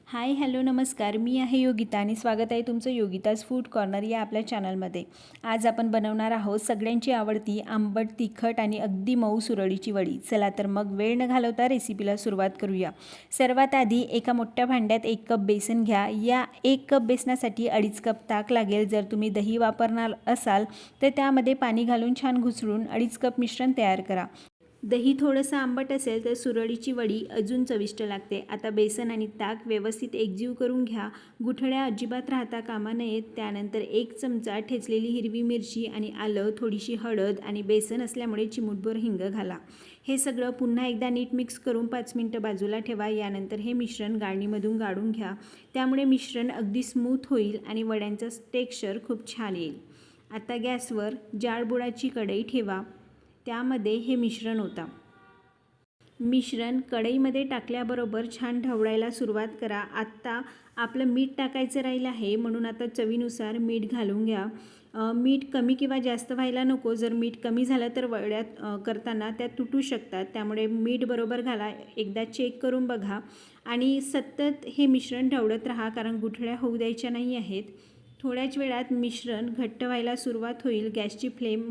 Hi hello नमस्कार, मी आहे योगिता आणि स्वागत आहे तुमचं योगिताज फूड कॉर्नर या आपल्या चॅनलमध्ये। आज आपण बनवणार आहोत सगळ्यांची आवडती आंबट तिखट आणि अगदी मऊ सुरळीची वडी। चला तर मग वेळ न घालवता रेसिपीला सुरुवात करूया। सर्वात आधी एका मोठ्या भांड्यात 1 कप बेसन घ्या। या 1 कप बेसनासाठी 2.5 कप ताक लागेल। जर तुम्ही दही वापरणार असाल तर त्यामध्ये पाणी घालून छान घुसळून 2.5 कप मिश्रण तयार करा। दही थोडंसं आंबट असेल तर सुरळीची वडी अजून चविष्ट लागते। आता बेसन आणि ताक व्यवस्थित एकजीव करून घ्या। गुठळ्या अजिबात राहता कामा नयेत। त्यानंतर 1 चमचा ठेचलेली हिरवी मिरची आणि आलं, थोडीशी हळद आणि बेसन असल्यामुळे चिमूटभर हिंग घाला। हे सगळं पुन्हा एकदा नीट मिक्स करून 5 मिनिटं बाजूला ठेवा। यानंतर हे मिश्रण गाळणीमधून गाळून घ्या। त्यामुळे मिश्रण अगदी स्मूथ होईल आणि वड्यांचं टेक्स्चर खूप छान येईल। आता गॅसवर जाडबुडाची कढई ठेवा। त्यामध्ये हे मिश्रण ओता। मिश्रण कढईमध्ये टाकल्याबरोबर छान ढवळायला सुरुवात करा। आता आपलं मीठ टाकायचं राहिलं आहे, म्हणून आता चवीनुसार मीठ घालून घ्या। मीठ कमी किंवा जास्त व्हायला नको। जर मीठ कमी झालं तर वड्या करताना त्या तुटू शकतात, त्यामुळे मीठ बरोबर घाला। एकदा चेक करून बघा आणि सतत हे मिश्रण ढवळत राहा, कारण गुठळ्या होऊ द्यायच्या नाही आहेत। थोड्याच वेळात मिश्रण घट्ट व्हायला सुरुवात होईल। गॅसची फ्लेम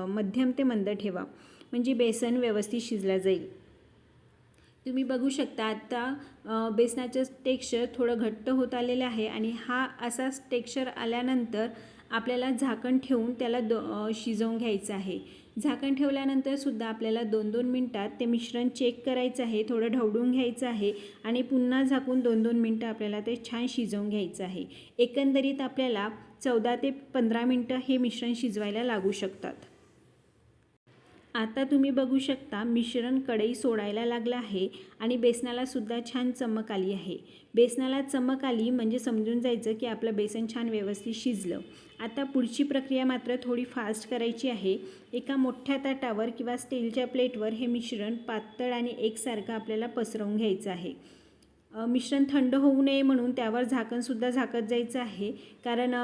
मध्यम ते मंद ठेवा, म्हणजे बेसन व्यवस्थित शिजलं जाईल। तुम्ही बघू शकता आता बेसनाचं टेक्स्चर थोडं घट्ट होत आलेलं आहे आणि हा असा टेक्स्चर आल्यानंतर आपल्याला झाकण ठेवून त्याला शिजवून घ्यायचं आहे। झाकण ठेवल्यानंतर सुद्धा आपल्याला 2-2 मिनिटात ते मिश्रण चेक करायचं आहे, थोडं ढवळून घ्यायचं आहे आणि पुन्हा झाकून 2-2 मिनिटं आपल्याला ते छान शिजवून घ्यायचं आहे। एकंदरीत आपल्याला 14 ते 15 मिनिटं हे मिश्रण शिजवायला लागू शकतात। आता तुम्ही बघू शकता मिश्रण कढई सोडायला लागलं आहे आणि बेसनाला सुद्धा छान चमक आली आहे। बेसनाला चमक आली म्हणजे समजून जायचं की आपलं बेसन छान व्यवस्थित शिजलं। आता पुढची प्रक्रिया मात्र थोडी फास्ट करायची आहे। एका मोठ्या ताटावर किंवा स्टीलच्या प्लेटवर हे मिश्रण पातळ आणि एकसारखं आपल्याला पसरवून घ्यायचं आहे। मिश्रण थंड होऊ नये म्हणून त्यावर झाकणसुद्धा झाकत जायचं आहे, कारण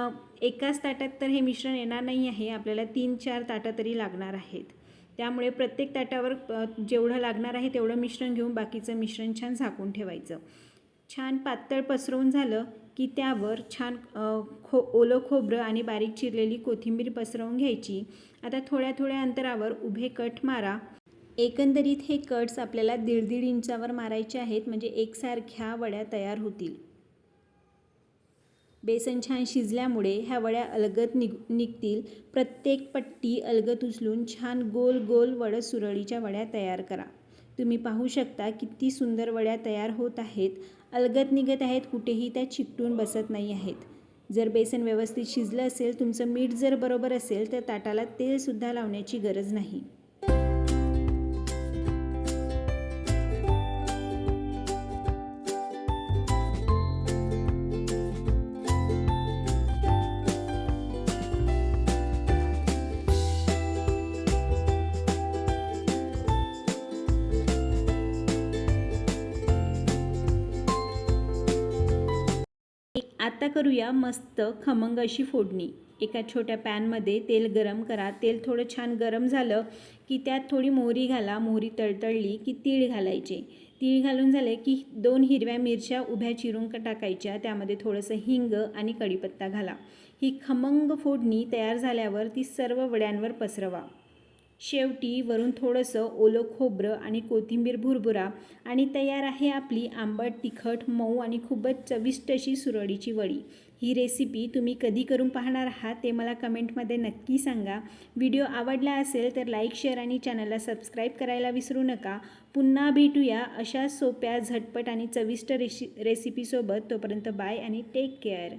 एकाच ताटात तर हे मिश्रण येणार नाही आहे, आपल्याला 3-4 ताटं तरी लागणार आहेत। त्यामुळे प्रत्येक ताटावर जेवढं लागणार आहे तेवढं मिश्रण घेऊन बाकीचं मिश्रण छान झाकून ठेवायचं। छान पातळ पसरवून झालं की त्यावर छान ओलं खोबरं आणि बारीक चिरलेली कोथिंबीर पसरवून घ्यायची। आता थोड्या थोड्या अंतरावर उभे कट मारा। एकंदरीत हे कट्स आपल्याला 1.5 इंचावर मारायचे आहेत, म्हणजे एकसारख्या वड्या तयार होतील। बेसन छान शिजल्यामुळे ह्या वड्या अलगद निघतील। प्रत्येक पट्टी अलगद उचलून छान गोल गोल सुरळीच्या वड्या तयार करा। तुम्ही पाहू शकता किती सुंदर वड्या तयार होत आहेत, अलगद निघत आहेत, कुठेही त्या चिकटून बसत नाही आहेत। जर बेसन व्यवस्थित शिजलं असेल, तुमचं मीठ जर बरोबर असेल तर ताटाला तेलसुद्धा लावण्याची गरज नाही। आता करूया मस्त खमंग अशी फोडणी। एका छोट्या पॅनमध्ये तेल गरम करा। तेल थोडं छान गरम झालं की त्यात थोडी मोहरी घाला। मोहरी तळतळली की तीळ घालायचे। तीळ घालून झाले की 2 हिरव्या मिरच्या उभ्या चिरून टाकायच्या। त्यामध्ये थोडंसं हिंग आणि कढीपत्ता घाला। ही खमंग फोडणी तयार झाल्यावर ती सर्व वड्यांवर पसरवा। शेवटी वरून थोडंसं ओलं खोबरं आणि कोथिंबीर भुरभुरा आणि तयार आहे आपली आंबट तिखट मऊ आणि खूपच चविष्ट अशी सुरळीची वडी। ही रेसिपी तुम्ही कधी करून पाहणार आहात ते मला कमेंटमध्ये नक्की सांगा। व्हिडिओ आवडला असेल तर लाईक, शेअर आणि चॅनलला सबस्क्राईब करायला विसरू नका। पुन्हा भेटूया अशा सोप्या, झटपट आणि चविष्ट रेसिपीसोबत। तोपर्यंत बाय आणि टेक केअर।